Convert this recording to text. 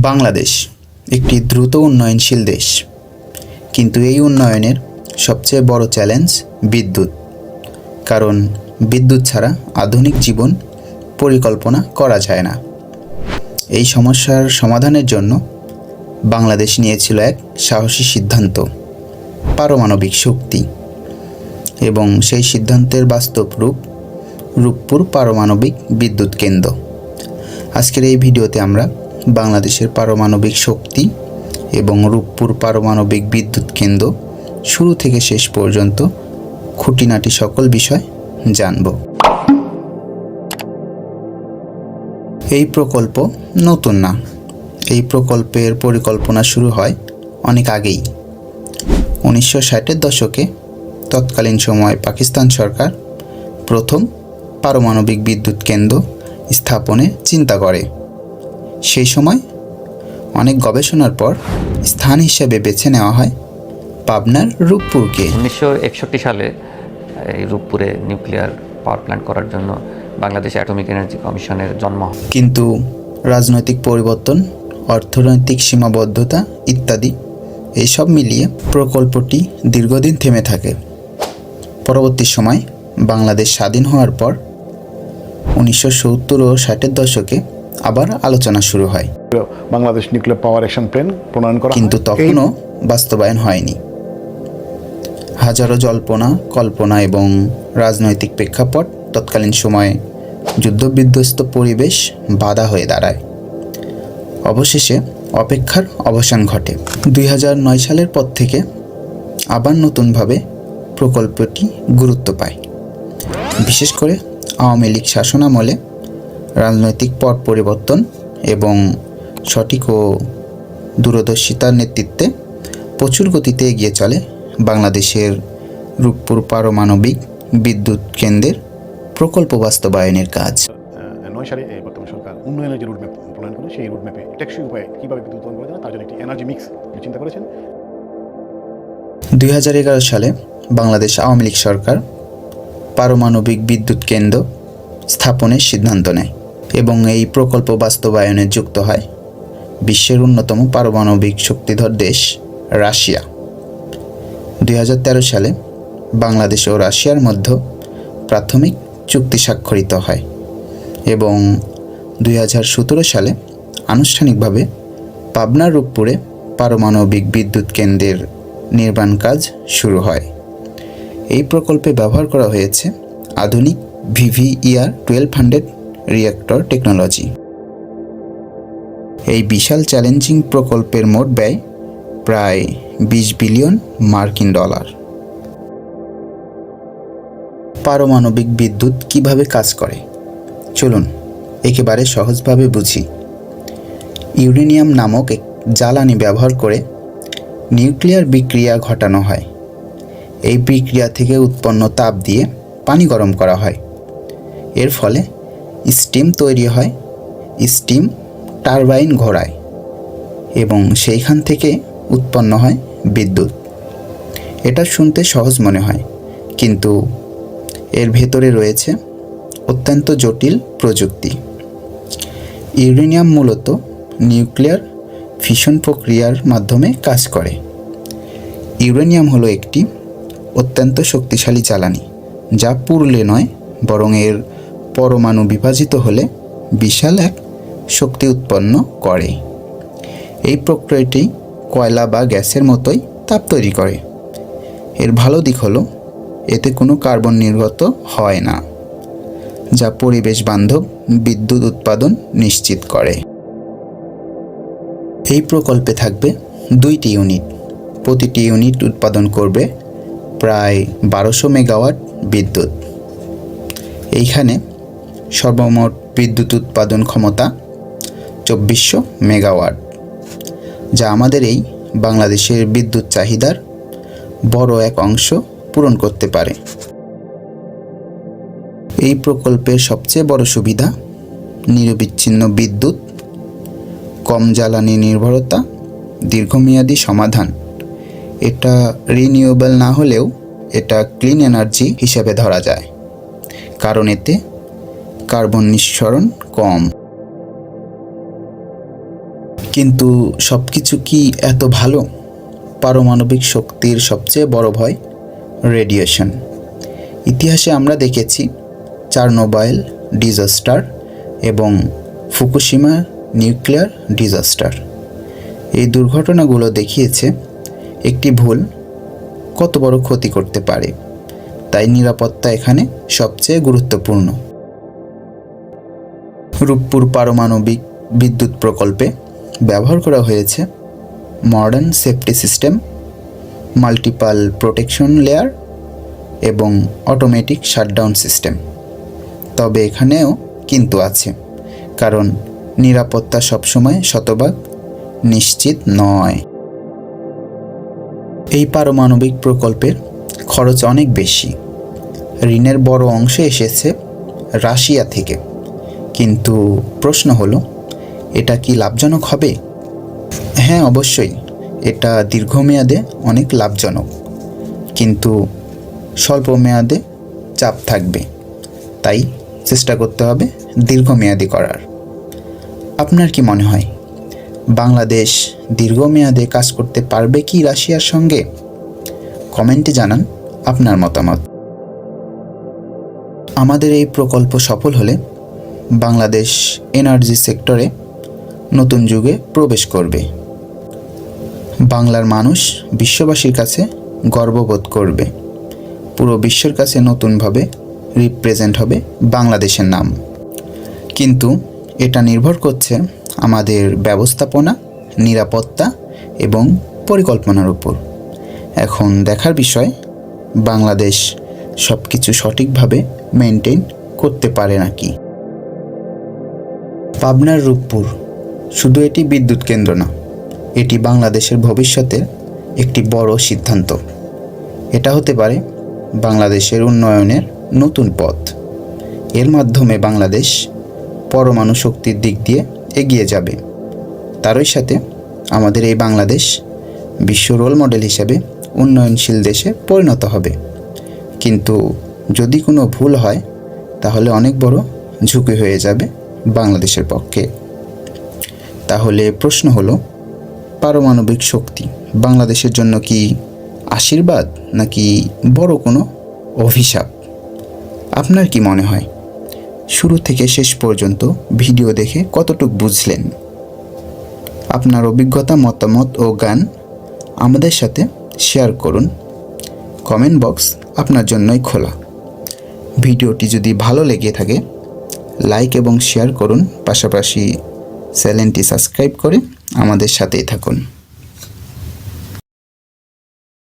বাংলাদেশ একটি দ্রুত উন্নয়নশীল দেশ, কিন্তু এই উন্নয়নের সবচেয়ে বড় চ্যালেঞ্জ বিদ্যুৎ। কারণ বিদ্যুৎ ছাড়া আধুনিক জীবন পরিকল্পনা করা যায় না। এই সমস্যার সমাধানের জন্য বাংলাদেশ নিয়েছিল এক সাহসী সিদ্ধান্ত, পারমাণবিক শক্তি। এবং সেই সিদ্ধান্তের বাস্তব রূপ রূপপুর পারমাণবিক বিদ্যুৎ কেন্দ্র। আজকের এই ভিডিওতে আমরা বাংলাদেশের পারমাণবিক শক্তি এবং রূপপুর পারমাণবিক বিদ্যুৎ কেন্দ্র শুরু থেকে শেষ পর্যন্ত খুঁটিনাটি সকল বিষয় জানব। এই প্রকল্প নতুন না। এই প্রকল্পের পরিকল্পনা শুরু হয় অনেক আগেই। 1960-এর দশকে তৎকালীন সময় পাকিস্তান সরকার প্রথম পারমাণবিক বিদ্যুৎ কেন্দ্র স্থাপনের চিন্তা করে। সেই সময় অনেক গবেষণার পর স্থান হিসেবে বেছে নেওয়া হয় পাবনার রূপপুরকে। 1961 সালে এই রূপপুরে নিউক্লিয়ার পাওয়ার প্ল্যান্ট করার জন্য বাংলাদেশ অ্যাটমিক এনার্জি কমিশনের জন্ম হয়। কিন্তু রাজনৈতিক পরিবর্তন, অর্থনৈতিক সীমাবদ্ধতা ইত্যাদি এইসব মিলিয়ে প্রকল্পটি দীর্ঘদিন থেমে থাকে। পরবর্তী সময় বাংলাদেশ স্বাধীন হওয়ার পর 1970 ও 60-এর দশকে আবার আলোচনা শুরু হয়। Bangladesh nuclear power action plan প্রণয়ন করা, কিন্তু তখনও বাস্তবায়ন হয়নি। হাজারো জল্পনা কল্পনা এবং রাজনৈতিক প্রেক্ষাপট তৎকালীন সময়ে যুদ্ধবিধ্বস্ত পরিবেশ বাধা হয়ে দাঁড়ায়। অবশেষে অপেক্ষার অবসান ঘটে। 2009 সালের পর থেকে আবার নতুনভাবে প্রকল্পটি গুরুত্ব পায়। বিশেষ করে আওয়ামী লীগ শাসনামলে রাজনৈতিক পট পরিবর্তন এবং সঠিক ও দূরদর্শিতার নেতৃত্বে প্রচুর গতিতে এগিয়ে চলে বাংলাদেশের রূপপুর পারমাণবিক বিদ্যুৎ কেন্দ্রের প্রকল্প বাস্তবায়নের কাজ। 9 সালে বর্তমান সরকার উন্নয়নের যে রুটম্যাপ প্রণয়ন করে, সেই রুটম্যাপে টেকসই উপায়ে কীভাবে বিদ্যুৎ উৎপাদন করা যায় তার জন্য একটি এনার্জি মিক্স চিন্তা করেছেন। 2011 সালে বাংলাদেশ আওয়ামী লীগ সরকার পারমাণবিক বিদ্যুৎ কেন্দ্র স্থাপনের সিদ্ধান্ত নেয় এবং এই প্রকল্প বাস্তবায়নে যুক্ত হয় বিশ্বের অন্যতম পারমাণবিক শক্তিধর দেশ রাশিয়া। 2013 সালে বাংলাদেশ ও রাশিয়ার মধ্যে প্রাথমিক চুক্তি স্বাক্ষরিত হয় এবং 2017 সালে আনুষ্ঠানিকভাবে পাবনার রূপপুরে পারমাণবিক বিদ্যুৎ কেন্দ্রের নির্মাণ কাজ শুরু হয়। এই প্রকল্পে ব্যবহার করা হয়েছে আধুনিক VVER 1200 রিঅ্যাক্টর টেকনোলজি। এই বিশাল চ্যালেঞ্জিং প্রকল্পের মোট ব্যয় প্রায় $20 বিলিয়ন। পারমাণবিক বিদ্যুৎ কিভাবে কাজ করে চলুন একেবারে সহজভাবে বুঝি। ইউরেনিয়াম নামক এক জ্বালানি ব্যবহার করে নিউক্লিয়ার বিক্রিয়া ঘটানো হয়। এই বিক্রিয়া থেকে উৎপন্ন তাপ দিয়ে পানি গরম করা হয়। এর ফলে স্টিম তৈরি হয়। স্টিম টারবাইন ঘোরায় এবং সেইখান থেকে উৎপন্ন হয় বিদ্যুৎ। এটা শুনতে সহজ মনে হয়, কিন্তু এর ভেতরে রয়েছে অত্যন্ত জটিল প্রযুক্তি। ইউরেনিয়াম মূলত নিউক্লিয়ার ফিশন প্রক্রিয়ার মাধ্যমে কাজ করে। ইউরেনিয়াম হলো একটি অত্যন্ত শক্তিশালী জ্বালানি, যা পুড়লে নয় বরং এর পরমাণু বিভাজিত হলে বিশাল এক শক্তি উৎপন্ন করে। এই প্রক্রিয়াটি কয়লা বা গ্যাসের মতোই তাপ তৈরি করে। এর ভালো দিক হলো এতে কোনো কার্বন নির্গত হয় না, যা পরিবেশ বান্ধব বিদ্যুৎ উৎপাদন নিশ্চিত করে। এই প্রকল্পে থাকবে 2টি ইউনিট। প্রতিটি ইউনিট উৎপাদন করবে প্রায় 1200 মেগাওয়াট বিদ্যুৎ। এইখানে সর্বমোট বিদ্যুৎ উৎপাদন ক্ষমতা 2400 মেগাওয়াট, যা আমাদের এই বাংলাদেশের বিদ্যুৎ চাহিদার বড় এক অংশ পূরণ করতে পারে। এই প্রকল্পের সবচেয়ে বড় সুবিধা নিরবিচ্ছিন্ন বিদ্যুৎ, কম জ্বালানি নির্ভরতা, দীর্ঘমেয়াদী সমাধান। এটা রিনিউয়েবল না হলেও এটা ক্লিন এনার্জি হিসেবে ধরা যায়, কারণ এতে কার্বন নিঃসরণ কম। কিন্তু সব কিছু কি এত ভালো? পারমাণবিক শক্তির সবচেয়ে বড় ভয় রেডিয়েশন। ইতিহাসে আমরা দেখেছি চারনোবাইল ডিজাস্টার এবং ফুকুশিমা নিউক্লিয়ার ডিজাস্টার। এই দুর্ঘটনাগুলো দেখিয়েছে একটি ভুল কত বড় ক্ষতি করতে পারে। তাই নিরাপত্তা এখানে সবচেয়ে গুরুত্বপূর্ণ। রূপপুর পারমাণবিক বিদ্যুৎ প্রকল্পে ব্যবহার করা হয়েছে modern safety system, multiple protection layer এবং অটোমেটিক শাটডাউন সিস্টেম। তবে এখানেও কিন্তু আছে, কারণ নিরাপত্তা সবসময় শতভাগ নিশ্চিত নয়। এই পারমাণবিক প্রকল্পের খরচ অনেক বেশি। ঋণের বড় অংশ এসেছে রাশিয়া থেকে। কিন্তু প্রশ্ন হলো, এটা কি লাভজনক হবে? হ্যাঁ, অবশ্যই এটা দীর্ঘমেয়াদে অনেক লাভজনক, কিন্তু স্বল্প মেয়াদে চাপ থাকবে। তাই চেষ্টা করতে হবে দীর্ঘমেয়াদী করার। আপনার কি মনে হয় বাংলাদেশ দীর্ঘমেয়াদে কাজ করতে পারবে কি রাশিয়ার সঙ্গে? কমেন্টে জানান আপনার মতামত। আমাদের এই প্রকল্প সফল হলে বাংলাদেশ এনার্জি সেক্টরে নতুন যুগে প্রবেশ করবে। বাংলার মানুষ বিশ্ববাসীর কাছে গর্ববোধ করবে। পুরো বিশ্বের কাছে নতুনভাবে রিপ্রেজেন্ট হবে বাংলাদেশের নাম। কিন্তু এটা নির্ভর করছে আমাদের ব্যবস্থাপনা, নিরাপত্তা এবং পরিকল্পনার উপর। এখন দেখার বিষয় বাংলাদেশ সব কিছু সঠিকভাবে মেনটেন করতে পারে নাকি। পাবনার রূপপুর শুধু এটি বিদ্যুৎ কেন্দ্র না, এটি বাংলাদেশের ভবিষ্যতের একটি বড় সিদ্ধান্ত। এটা হতে পারে বাংলাদেশের উন্নয়নের নতুন পথ। এর মাধ্যমে বাংলাদেশ পরমাণু শক্তির দিক দিয়ে এগিয়ে যাবে। তারই সাথে আমাদের এই বাংলাদেশ বিশ্ব রোল মডেল হিসেবে উন্নয়নশীল দেশে পরিণত হবে। কিন্তু যদি কোনো ভুল হয় তাহলে অনেক বড় ঝুঁকি হয়ে যাবে বাংলাদেশের পক্ষে। তাহলে প্রশ্ন হলো, পারমাণবিক শক্তি বাংলাদেশের জন্য কি আশীর্বাদ নাকি বড় কোনো অভিশাপ? আপনার কি মনে হয়? শুরু থেকে শেষ পর্যন্ত ভিডিও দেখে কতটুকু বুঝলেন? আপনার অভিজ্ঞতা, মতামত ও জ্ঞান আমাদের সাথে শেয়ার করুন। কমেন্ট বক্স আপনার জন্যই খোলা। ভিডিওটি যদি ভালো লেগে থাকে লাইক এবং শেয়ার করুন, পাশাপাশি চ্যানেলটি সাবস্ক্রাইব করে আমাদের সাথেই থাকুন।